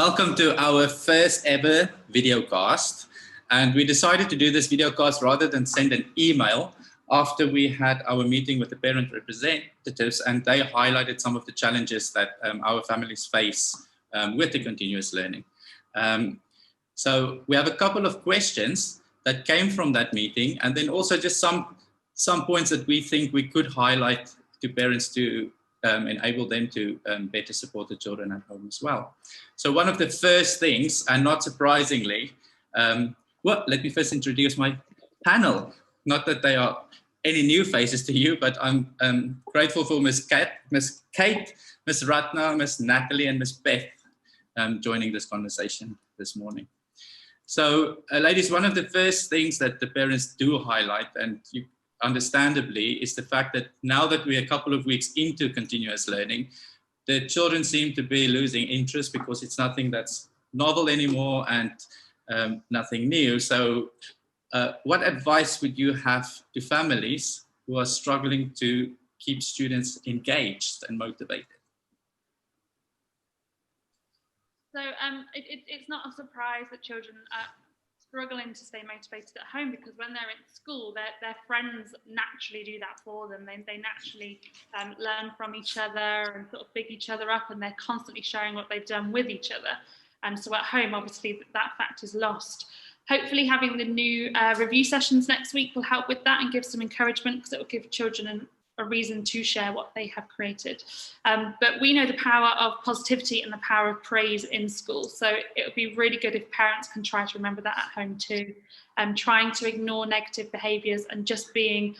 Welcome to our first ever videocast. And we decided to do this videocast rather than send an email after we had our meeting with the parent representatives, and they highlighted some of the challenges that our families face with the continuous learning. So we have a couple of questions that came from that meeting, and then also just some points that we think we could highlight to parents to enable them to better support the children at home as well. So one of the first things, and not surprisingly, well, let me first introduce my panel. Not that they are any new faces to you, but I'm grateful for Miss Kate, Miss Ratna, Miss Natalie, and Miss Beth joining this conversation this morning. So, ladies, one of the first things that the parents do highlight, and you understandably, is the fact that now that we're a couple of weeks into continuous learning, the children seem to be losing interest because it's nothing that's novel anymore and nothing new. So what advice would you have to families who are struggling to keep students engaged and motivated? So it's not a surprise that children are struggling to stay motivated at home, because when they're in school, their friends naturally do that for them. They naturally learn from each other and sort of big each other up, and they're constantly sharing what they've done with each other. And so at home, obviously, that fact is lost. Hopefully having the new review sessions next week will help with that and give some encouragement, because it will give children a reason to share what they have created. But we know the power of positivity and the power of praise in school. So it would be really good if parents can try to remember that at home too. Trying to ignore negative behaviours and just being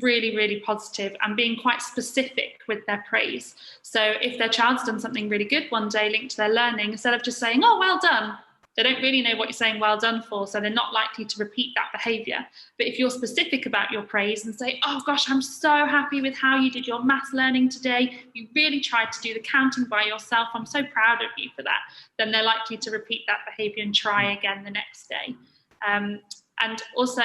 really, really positive and being quite specific with their praise. So if their child's done something really good one day linked to their learning, instead of just saying, oh, well done, they don't really know what you're saying well done for, so they're not likely to repeat that behaviour. But if you're specific about your praise and say, oh gosh, I'm so happy with how you did your maths learning today, you really tried to do the counting by yourself, I'm so proud of you for that, then they're likely to repeat that behaviour and try again the next day. And also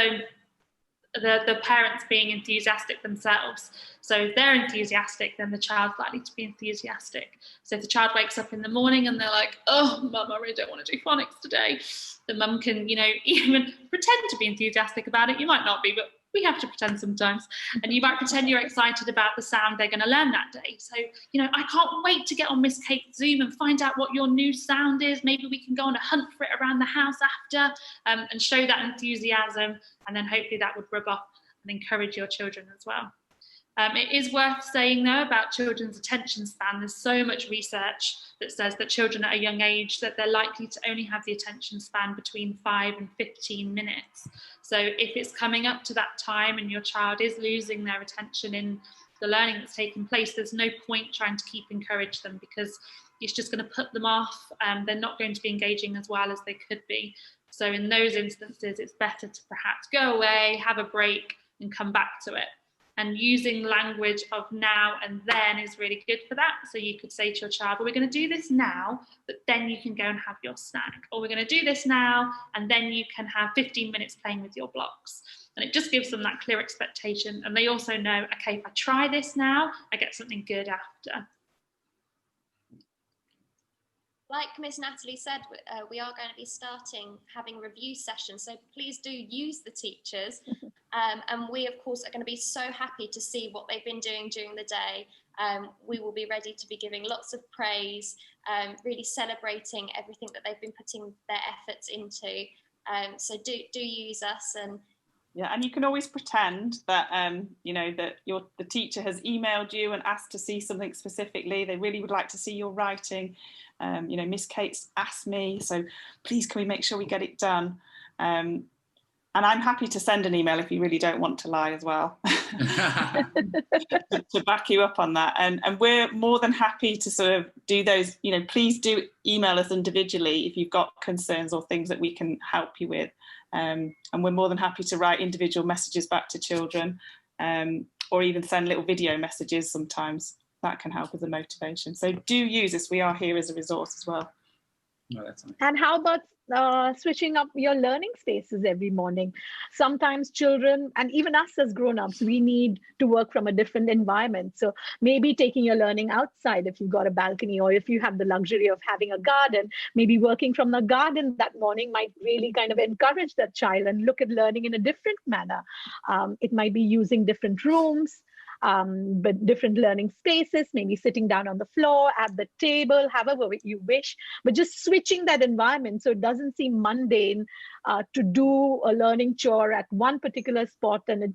the parents being enthusiastic themselves. So if they're enthusiastic, then the child's likely to be enthusiastic. So if the child wakes up in the morning and they're like, oh, Mum, I really don't want to do phonics today, the mum can, you know, even pretend to be enthusiastic about it. You might not be, but we have to pretend sometimes. And you might pretend you're excited about the sound they're going to learn that day. So, you know, I can't wait to get on Miss Kate's Zoom and find out what your new sound is. Maybe we can go on a hunt for it around the house after, and show that enthusiasm. And then hopefully that would rub off and encourage your children as well. It is worth saying, though, about children's attention span. There's so much research that says that children at a young age, that they're likely to only have the attention span between 5 and 15 minutes. So if it's coming up to that time and your child is losing their attention in the learning that's taking place, there's no point trying to encourage them, because it's just going to put them off. They're not going to be engaging as well as they could be. So in those instances, it's better to perhaps go away, have a break, and come back to it. And using language of now and then is really good for that. So you could say to your child, well, we're going to do this now, but then you can go and have your snack. Or we're going to do this now, and then you can have 15 minutes playing with your blocks. And it just gives them that clear expectation. And they also know, okay, if I try this now, I get something good after. Like Ms. Natalie said, we are going to be starting having review sessions, so please do use the teachers. And we, of course, are going to be so happy to see what they've been doing during the day. We will be ready to be giving lots of praise, really celebrating everything that they've been putting their efforts into. So do use us. And yeah, and you can always pretend that you know, that the teacher has emailed you and asked to see something specifically. They really would like to see your writing. You know, Miss Kate's asked me, so please can we make sure we get it done? And I'm happy to send an email if you really don't want to lie as well, to back you up on that. And we're more than happy to sort of do those, you know, please do email us individually if you've got concerns or things that we can help you with. And we're more than happy to write individual messages back to children, or even send little video messages sometimes. That can help as a motivation. So do use us. We are here as a resource as well. No, that's nice. And how about switching up your learning spaces every morning. Sometimes children, and even us as grown-ups, we need to work from a different environment. So maybe taking your learning outside if you've got a balcony, or if you have the luxury of having a garden, maybe working from the garden that morning might really kind of encourage that child and look at learning in a different manner. It might be using different rooms, but different learning spaces, maybe sitting down on the floor, at the table, however you wish, but just switching that environment so it doesn't seem mundane to do a learning chore at one particular spot. And,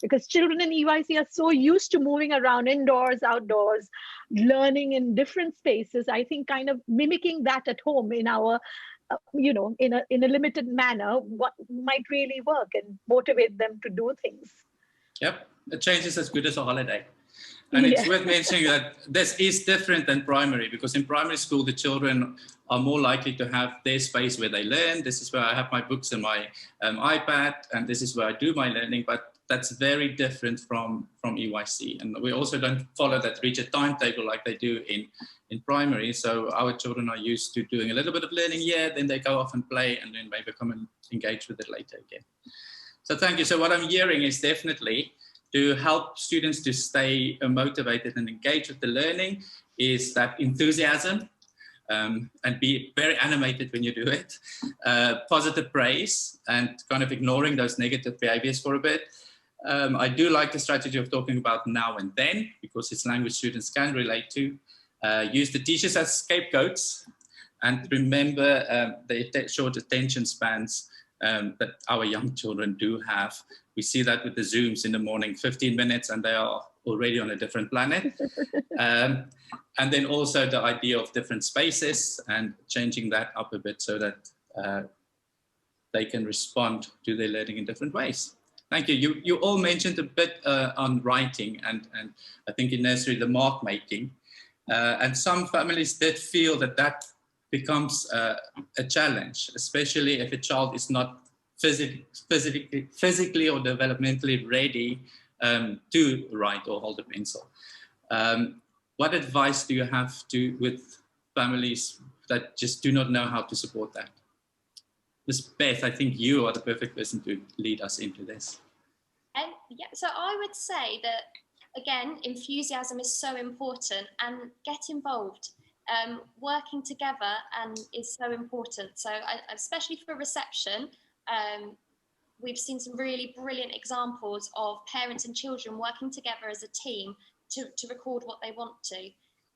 because children in EYC are so used to moving around indoors, outdoors, learning in different spaces, I think kind of mimicking that at home in our in a limited manner, what might really work and motivate them to do things. Yep, a change is as good as a holiday. And it's worth mentioning that this is different than primary, because in primary school, the children are more likely to have their space where they learn. This is where I have my books and my iPad, and this is where I do my learning, but that's very different from EYC. And we also don't follow that rigid timetable like they do in primary. So our children are used to doing a little bit of learning here, then they go off and play, and then maybe come and engage with it later again. So thank you. So what I'm hearing is definitely to help students to stay motivated and engaged with the learning is that enthusiasm, and be very animated when you do it, positive praise, and kind of ignoring those negative behaviors for a bit. I do like the strategy of talking about now and then, because it's language students can relate to. Use the teachers as scapegoats, and remember the short attention spans that our young children do have. We see that with the Zooms in the morning, 15 minutes, and they are already on a different planet. And then also the idea of different spaces and changing that up a bit so that they can respond to their learning in different ways. Thank you. You all mentioned a bit on writing and I think in nursery, the mark making. And some families did feel that becomes a challenge, especially if a child is not physically or developmentally ready to write or hold a pencil. What advice do you have with families that just do not know how to support that? Ms. Beth, I think you are the perfect person to lead us into this. Yeah, so I would say that, again, enthusiasm is so important, and get involved. Working together is so important. So especially for reception, we've seen some really brilliant examples of parents and children working together as a team to record what they want to.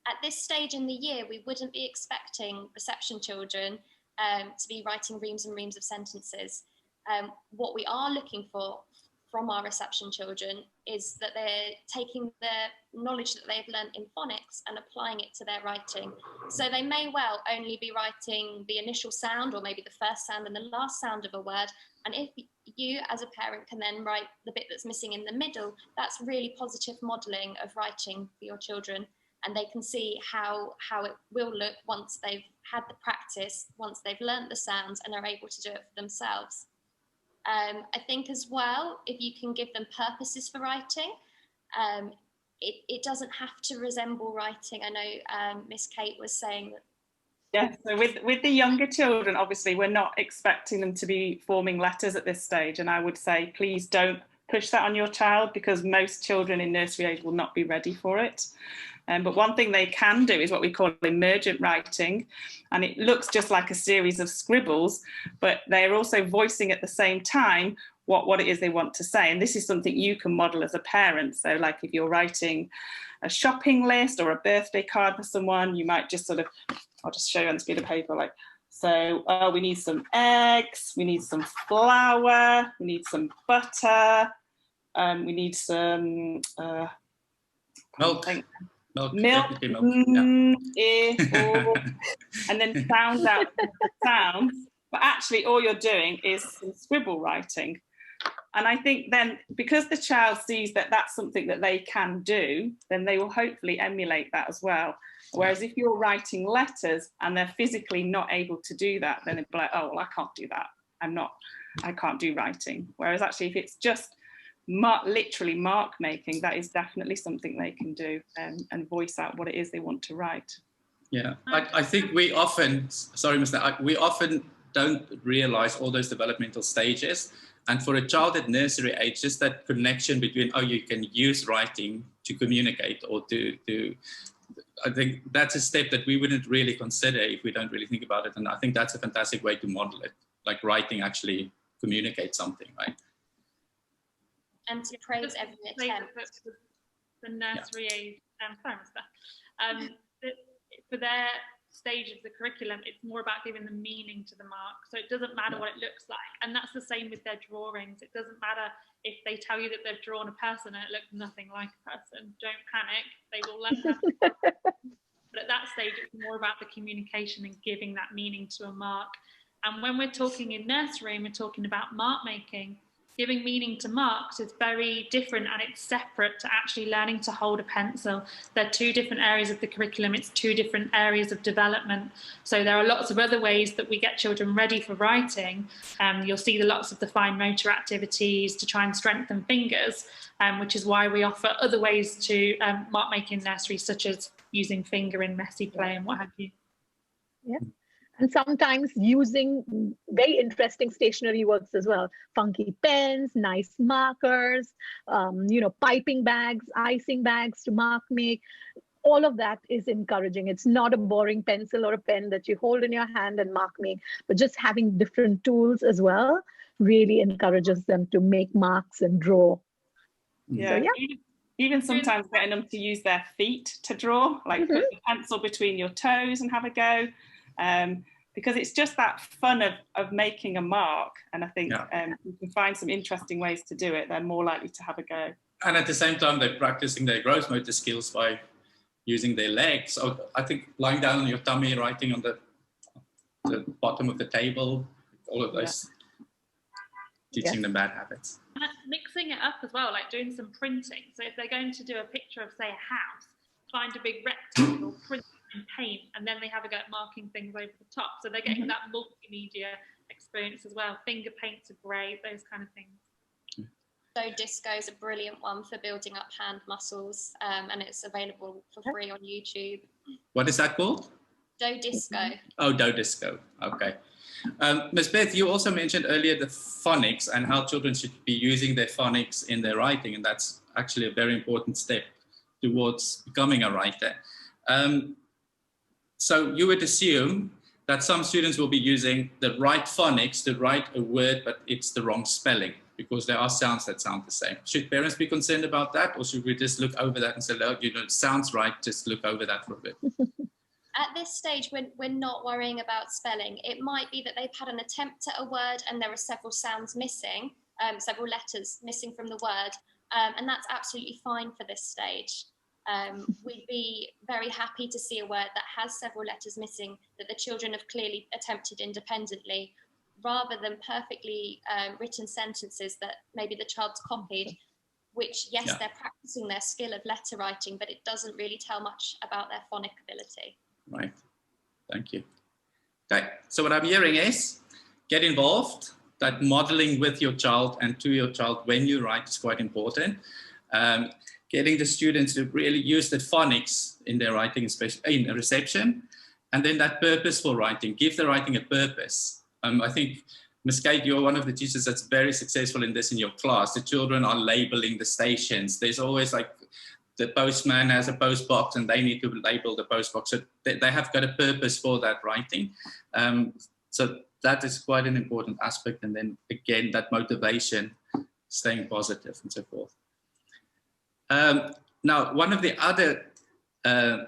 At this stage in the year, we wouldn't be expecting reception children to be writing reams and reams of sentences. What we are looking for from our reception children is that they're taking the knowledge that they've learned in phonics and applying it to their writing. So they may well only be writing the initial sound, or maybe the first sound and the last sound of a word. And if you as a parent can then write the bit that's missing in the middle, that's really positive modelling of writing for your children. And they can see how it will look once they've had the practice, once they've learnt the sounds and are able to do it for themselves. I think as well, if you can give them purposes for writing, it doesn't have to resemble writing. I know Miss Kate was saying that. Yeah, so with the younger children, obviously, we're not expecting them to be forming letters at this stage. And I would say, please don't push that on your child, because most children in nursery age will not be ready for it. But one thing they can do is what we call emergent writing, and it looks just like a series of scribbles, but they're also voicing at the same time what it is they want to say. And this is something you can model as a parent. So like if you're writing a shopping list or a birthday card for someone, you might just I'll just show you on this bit of paper, like, so we need some eggs, we need some flour, we need some butter, we need some milk. Milk. Yeah. And then sound out the sounds. But actually all you're doing is some scribble writing. And I think then, because the child sees that that's something that they can do, then they will hopefully emulate that as well. Whereas if you're writing letters and they're physically not able to do that, then they'll be like, oh, well, I can't do that. I can't do writing. Whereas actually if it's just literally mark making, that is definitely something they can do, and voice out what it is they want to write. Yeah, I think we often, sorry, Mr. We often don't realize all those developmental stages. And for a child at nursery age, just that connection between, oh, you can use writing to communicate or to I think that's a step that we wouldn't really consider if we don't really think about it. And I think that's a fantastic way to model it, like writing actually communicates something, right? And to praise every attempt. The nursery age, sorry, for their stage of the curriculum, it's more about giving the meaning to the mark. So it doesn't matter what it looks like. And that's the same with their drawings. It doesn't matter if they tell you that they've drawn a person and it looks nothing like a person. Don't panic. They will learn how to. But at that stage, it's more about the communication and giving that meaning to a mark. And when we're talking in nursery and we're talking about mark making, giving meaning to marks is very different, and it's separate to actually learning to hold a pencil. They're two different areas of the curriculum. It's two different areas of development. So there are lots of other ways that we get children ready for writing. You'll see lots of the fine motor activities to try and strengthen fingers, which is why we offer other ways to mark making in nursery, such as using finger in messy play and what have you. Yeah. And sometimes using very interesting stationery works as well. Funky pens, nice markers, piping bags, icing bags to mark make. All of that is encouraging. It's not a boring pencil or a pen that you hold in your hand and mark make, but just having different tools as well really encourages them to make marks and draw. Yeah. So, yeah. Even sometimes getting them to use their feet to draw, like put the pencil between your toes and have a go. Because it's just that fun of making a mark, and I think you can find some interesting ways to do it. They're more likely to have a go. And at the same time, they're practicing their gross motor skills by using their legs. So I think lying down on your tummy, writing on the bottom of the table, all of those, teaching them bad habits. And mixing it up as well, like doing some printing. So if they're going to do a picture of, say, a house, find a big rectangle, print and paint, and then they have a go at marking things over the top. So they're getting that multimedia experience as well. Finger paints are great, those kind of things. So Disco is a brilliant one for building up hand muscles, and it's available for free on YouTube. What is that called? Do Disco. Oh, Do Disco. Okay. Ms. Beth, you also mentioned earlier the phonics and how children should be using their phonics in their writing, and that's actually a very important step towards becoming a writer. So you would assume that some students will be using the right phonics to write a word, but it's the wrong spelling, because there are sounds that sound the same. Should parents be concerned about that, or should we just look over that and say, oh, it sounds right, just look over that for a bit? At this stage, we're not worrying about spelling. It might be that they've had an attempt at a word and there are several sounds missing, several letters missing from the word, and that's absolutely fine for this stage. We'd be very happy to see a word that has several letters missing that the children have clearly attempted independently, rather than perfectly written sentences that maybe the child's copied, which, yes, they're practicing their skill of letter writing, but it doesn't really tell much about their phonic ability. Right. Thank you. Okay. So what I'm hearing is get involved. That modeling with your child and to your child when you write is quite important. Getting the students to really use the phonics in their writing, especially in reception, and then that purposeful writing, give the writing a purpose. I think, Ms. Kate, you're one of the teachers that's very successful in this in your class. The children are labeling the stations. There's always like the postman has a post box and they need to label the post box. So they have got a purpose for that writing. So that is quite an important aspect. And then again, that motivation, staying positive and so forth. Now, one of the other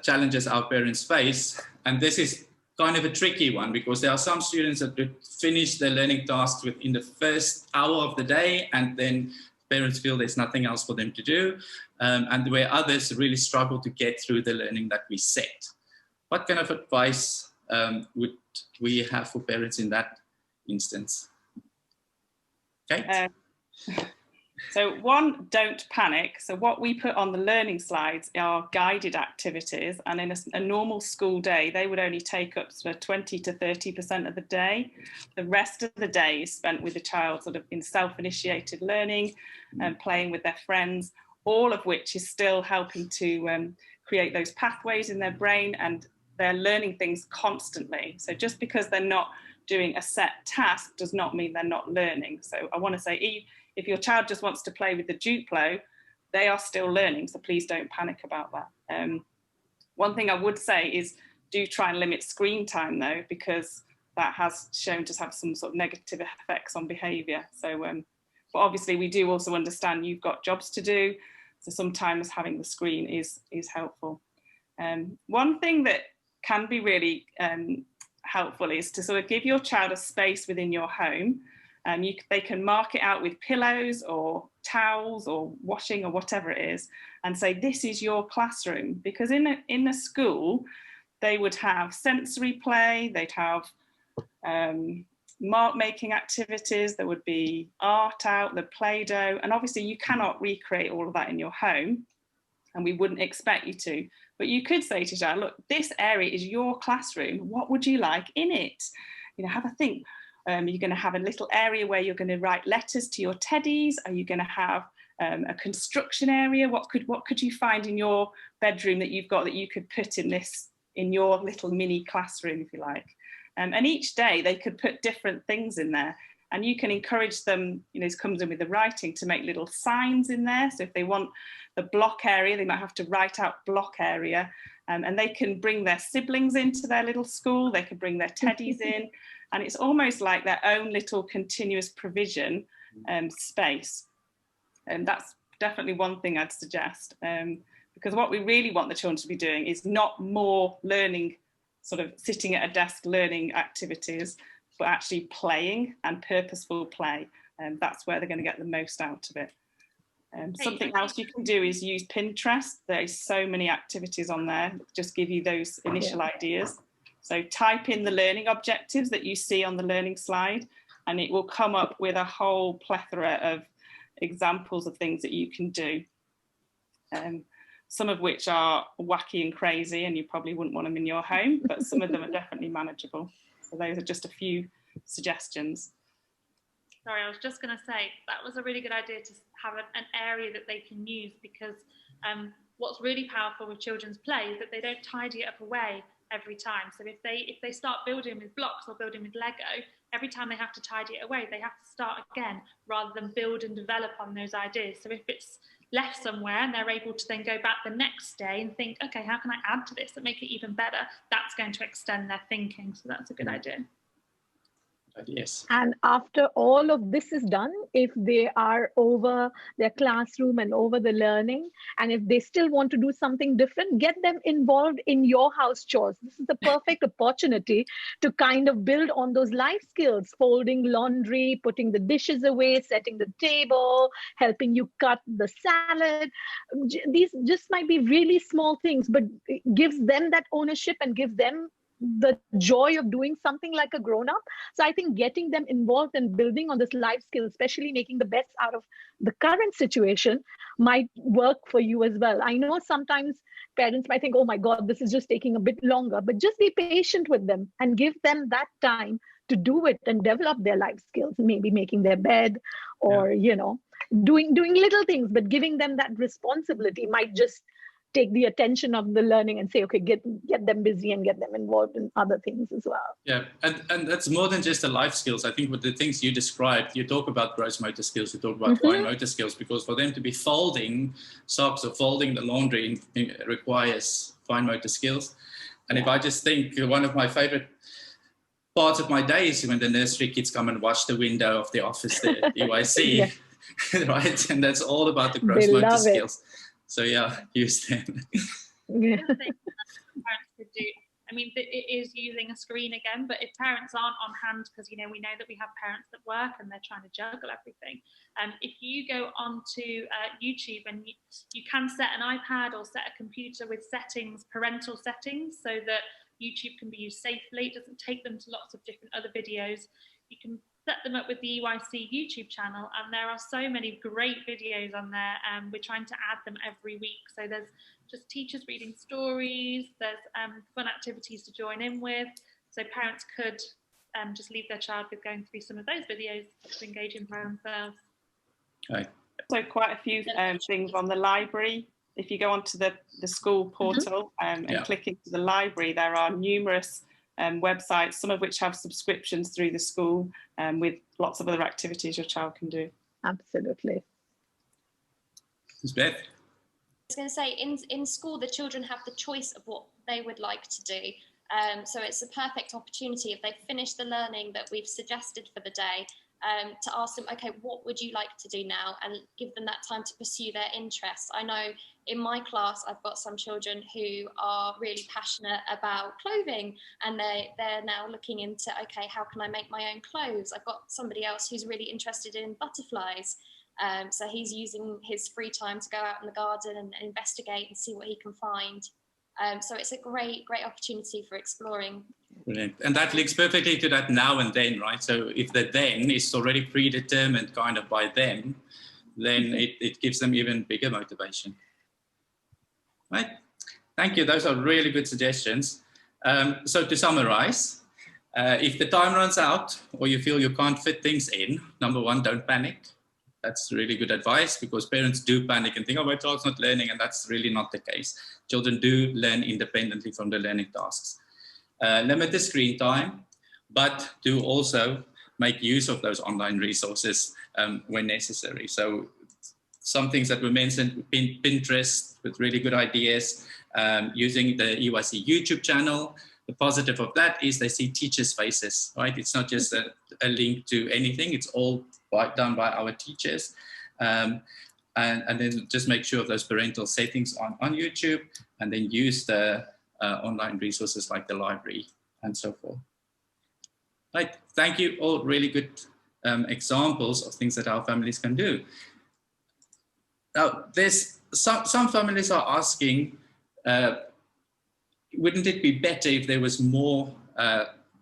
challenges our parents face, and this is kind of a tricky one, because there are some students that would finish their learning tasks within the first hour of the day, and then parents feel there's nothing else for them to do, and where others really struggle to get through the learning that we set. What kind of advice would we have for parents in that instance? Kate? So one, don't panic. So what we put on the learning slides are guided activities, and in a normal school day, they would only take up sort of 20 to 30% of the day. The rest of the day is spent with the child sort of in self-initiated learning and playing with their friends, all of which is still helping to create those pathways in their brain, and they're learning things constantly. So just because they're not doing a set task does not mean they're not learning. So I want to say, if your child just wants to play with the Duplo, they are still learning, so please don't panic about that. One thing I would say is do try and limit screen time though, because that has shown to have some sort of negative effects on behaviour. So, but obviously we do also understand you've got jobs to do, so sometimes having the screen is helpful. One thing that can be really helpful is to sort of give your child a space within your home. They can mark it out with pillows or towels or washing or whatever it is, and say this is your classroom, because in a school they would have sensory play, they'd have mark making activities, there would be art out, the Play-Doh, and obviously you cannot recreate all of that in your home, and we wouldn't expect you to, but you could say to your child, look, this area is your classroom, what would you like in it? You know, have a think. You're going to have a little area where you're going to write letters to your teddies. Are you going to have a construction area? What could you find in your bedroom that you've got that you could put in your little mini classroom, if you like? And each day they could put different things in there, and you can encourage them, you know, this comes in with the writing, to make little signs in there. So if they want the block area, they might have to write out block area, and they can bring their siblings into their little school, they can bring their teddies in, and it's almost like their own little continuous provision space. And that's definitely one thing I'd suggest, because what we really want the children to be doing is not more learning, sort of sitting at a desk learning activities, but actually playing and purposeful play. And that's where they're going to get the most out of it. Something else you can do is use Pinterest. There's so many activities on there that just give you those initial ideas. So type in the learning objectives that you see on the learning slide, and it will come up with a whole plethora of examples of things that you can do. Some of which are wacky and crazy, and you probably wouldn't want them in your home, but some of them are definitely manageable. So those are just a few suggestions. Sorry, I was just going to say that was a really good idea to have an area that they can use, because what's really powerful with children's play is that they don't tidy it up away every time. So if they start building with blocks or building with Lego, every time they have to tidy it away, they have to start again rather than build and develop on those ideas. So if it's left somewhere and they're able to then go back the next day and think, okay, how can I add to this and make it even better? That's going to extend their thinking. So that's a good idea. Yes. And after all of this is done, if they are over their classroom and over the learning, and if they still want to do something different, get them involved in your house chores. This is the perfect opportunity to kind of build on those life skills: folding laundry, putting the dishes away, setting the table, helping you cut the salad. These just might be really small things, but it gives them that ownership and gives them the joy of doing something like a grown-up. So I think getting them involved and building on this life skill, especially making the best out of the current situation, might work for you as well. I know sometimes parents might think, oh my God, this is just taking a bit longer, but just be patient with them and give them that time to do it and develop their life skills, maybe making their bed or, you know, doing little things, but giving them that responsibility might just take the attention of the learning and say, okay, get them busy and get them involved in other things as well. Yeah, and that's more than just the life skills. I think with the things you described, you talk about gross motor skills, you talk about fine motor skills, because for them to be folding socks or folding the laundry requires fine motor skills. And if I just think, one of my favorite parts of my day is when the nursery kids come and watch the window of the office, the EYC, right? And that's all about the gross motor skills. So yeah, use them. Yeah. Parents could do. I mean, it is using a screen again, but if parents aren't on hand, because you know we know that we have parents that work and they're trying to juggle everything. If you go onto YouTube and you can set an iPad or set a computer with settings, parental settings, so that YouTube can be used safely. It doesn't take them to lots of different other videos. You can set them up with the EYC YouTube channel, and there are so many great videos on there, and we're trying to add them every week. So there's just teachers reading stories, there's fun activities to join in with, so parents could just leave their child with going through some of those videos to engage in by themselves. Right. So quite a few things on the library. If you go onto the school portal and click into the library, there are numerous websites, some of which have subscriptions through the school, with lots of other activities your child can do. Absolutely. Beth? I was going to say, in school, the children have the choice of what they would like to do. So it's a perfect opportunity if they've finished the learning that we've suggested for the day, to ask them, okay, what would you like to do now? And give them that time to pursue their interests. I know in my class, I've got some children who are really passionate about clothing, and they're now looking into, okay, how can I make my own clothes? I've got somebody else who's really interested in butterflies. So he's using his free time to go out in the garden and investigate and see what he can find. So it's a great opportunity for exploring. Brilliant. And that links perfectly to that now and then, right? So if the then is already predetermined kind of by them, then it gives them even bigger motivation. Right? Thank you. Those are really good suggestions. So to summarize, if the time runs out or you feel you can't fit things in, number one, don't panic. That's really good advice, because parents do panic and think, oh, my child's not learning, and that's really not the case. Children do learn independently from the learning tasks. Limit the screen time, but do also make use of those online resources when necessary. So some things that were mentioned, Pinterest with really good ideas, using the EYC YouTube channel. The positive of that is they see teachers' faces, right? It's not just a link to anything, it's all done by our teachers. And then just make sure of those parental settings on YouTube, and then use the online resources like the library and so forth. Right, thank you. All really good examples of things that our families can do. Now, there's some families are asking, wouldn't it be better if there was more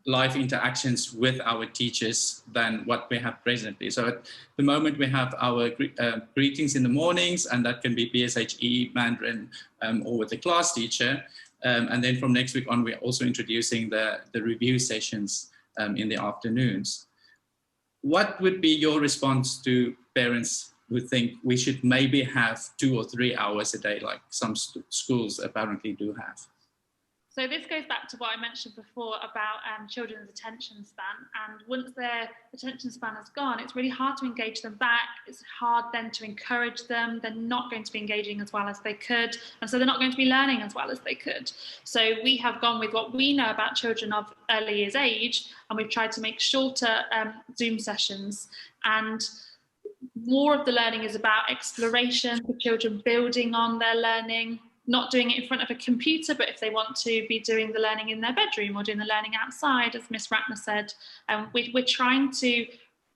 live interactions with our teachers than what we have presently? So at the moment we have our greetings in the mornings, and that can be BSHE, Mandarin, or with the class teacher. And then from next week on, we're also introducing the review sessions in the afternoons. What would be your response to parents who think we should maybe have 2 or 3 hours a day, like some schools apparently do have? So this goes back to what I mentioned before about children's attention span. And once their attention span is gone, it's really hard to engage them back. It's hard then to encourage them. They're not going to be engaging as well as they could. And so they're not going to be learning as well as they could. So we have gone with what we know about children of early years age, and we've tried to make shorter Zoom sessions. And more of the learning is about exploration, for children building on their learning, not doing it in front of a computer, but if they want to be doing the learning in their bedroom or doing the learning outside, as Miss Ratner said, we're trying to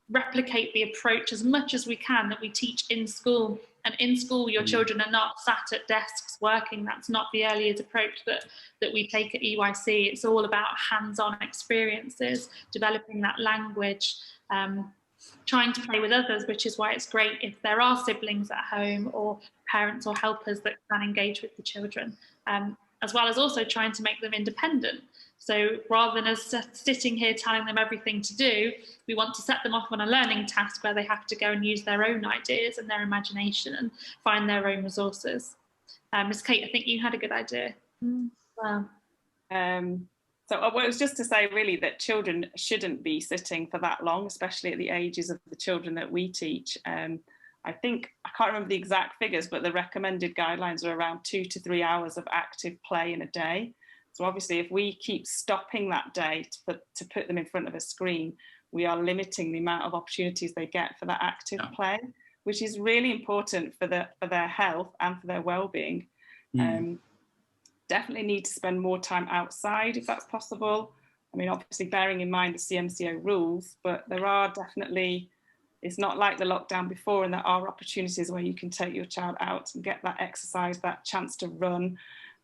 replicate the approach as much as we can that we teach in school. And in school, your children are not sat at desks working. That's not the early years approach that we take at EYC. It's all about hands-on experiences, developing that language, trying to play with others, which is why it's great if there are siblings at home or parents or helpers that can engage with the children, as well as also trying to make them independent. So rather than us sitting here telling them everything to do, we want to set them off on a learning task where they have to go and use their own ideas and their imagination and find their own resources. Miss Kate, I think you had a good idea. Wow. So it was just to say really that children shouldn't be sitting for that long, especially at the ages of the children that we teach. I think, I can't remember the exact figures, but the recommended guidelines are around 2 to 3 hours of active play in a day. So obviously if we keep stopping that day to put them in front of a screen, we are limiting the amount of opportunities they get for that active play, which is really important for their health and for their well-being. Definitely need to spend more time outside if that's possible. I mean, obviously bearing in mind the CMCO rules, but there are definitely, it's not like the lockdown before, and there are opportunities where you can take your child out and get that exercise, that chance to run,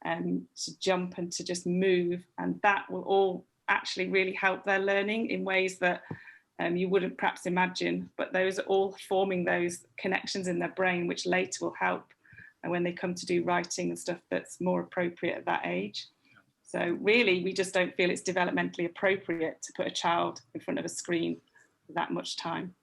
to jump and to just move. And that will all actually really help their learning in ways that you wouldn't perhaps imagine, but those are all forming those connections in their brain, which later will help and when they come to do writing and stuff that's more appropriate at that age. So really, we just don't feel it's developmentally appropriate to put a child in front of a screen for that much time.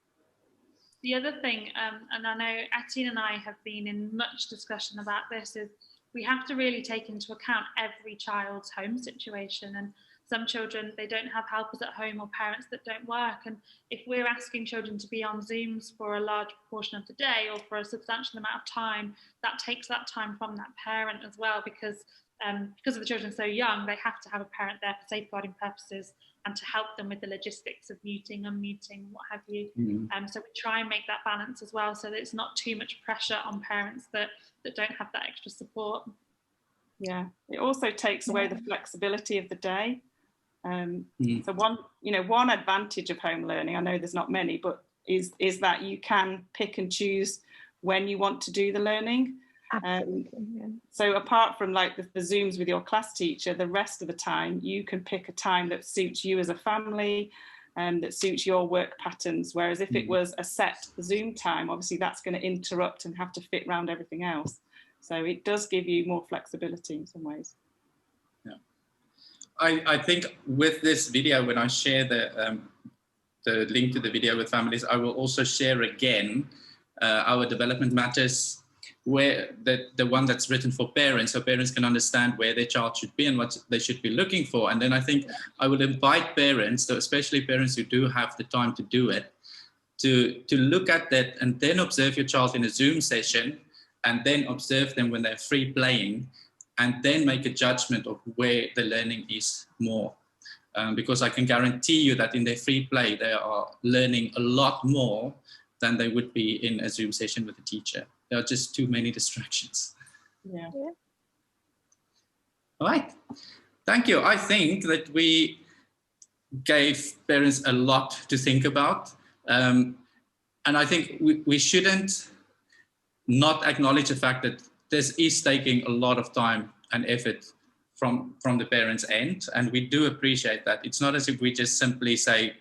The other thing, and I know Atine and I have been in much discussion about this, is we have to really take into account every child's home situation. And some children, they don't have helpers at home or parents that don't work. And if we're asking children to be on Zooms for a large portion of the day or for a substantial amount of time, that takes that time from that parent as well, because of the children so young, they have to have a parent there for safeguarding purposes and to help them with the logistics of muting, unmuting, what have you. So we try and make that balance as well, so that it's not too much pressure on parents that don't have that extra support. Yeah, it also takes away the flexibility of the day. So one advantage of home learning, I know there's not many, but is that you can pick and choose when you want to do the learning. So apart from like the Zooms with your class teacher, the rest of the time you can pick a time that suits you as a family and that suits your work patterns. Whereas if it was a set Zoom time, obviously that's going to interrupt and have to fit around everything else. So it does give you more flexibility in some ways. Yeah, I think with this video, when I share the link to the video with families, I will also share again our Development Matters, where the one that's written for parents, so parents can understand where their child should be and what they should be looking for. And then I think I will invite parents, so especially parents who do have the time to do it, to look at that and then observe your child in a Zoom session, and then observe them when they're free playing, and then make a judgment of where the learning is more. Because I can guarantee you that in their free play, they are learning a lot more than they would be in a Zoom session with a teacher. There are just too many distractions. Yeah. All right, thank you. I think that we gave parents a lot to think about. And I think we shouldn't not acknowledge the fact that this is taking a lot of time and effort from the parents' end. And we do appreciate that. It's not as if we just simply say,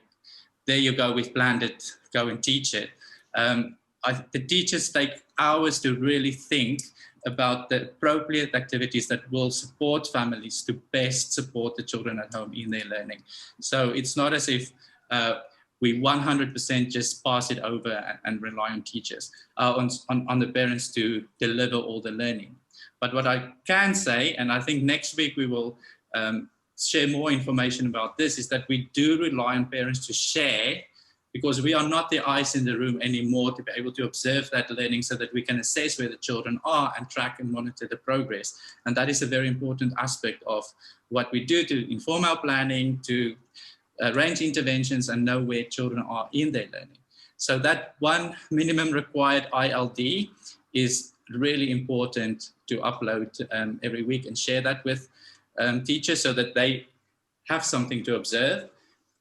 there you go, we've planned it, go and teach it. The teachers take hours to really think about the appropriate activities that will support families to best support the children at home in their learning. So it's not as if we 100% just pass it over and rely on teachers, on the parents to deliver all the learning. But what I can say, and I think next week we will share more information about this, is that we do rely on parents to share, because we are not the eyes in the room anymore to be able to observe that learning so that we can assess where the children are and track and monitor the progress. And that is a very important aspect of what we do to inform our planning, to arrange interventions and know where children are in their learning. So that one minimum required ILD is really important to upload every week and share that with teachers so that they have something to observe.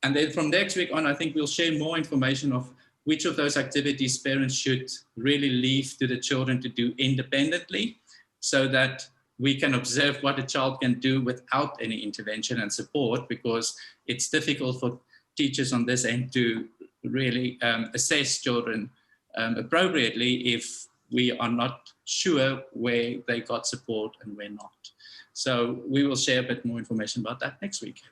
And then from next week on, I think we'll share more information of which of those activities parents should really leave to the children to do independently, so that we can observe what a child can do without any intervention and support, because it's difficult for teachers on this end to really assess children appropriately if we are not sure where they got support and where not. So we will share a bit more information about that next week.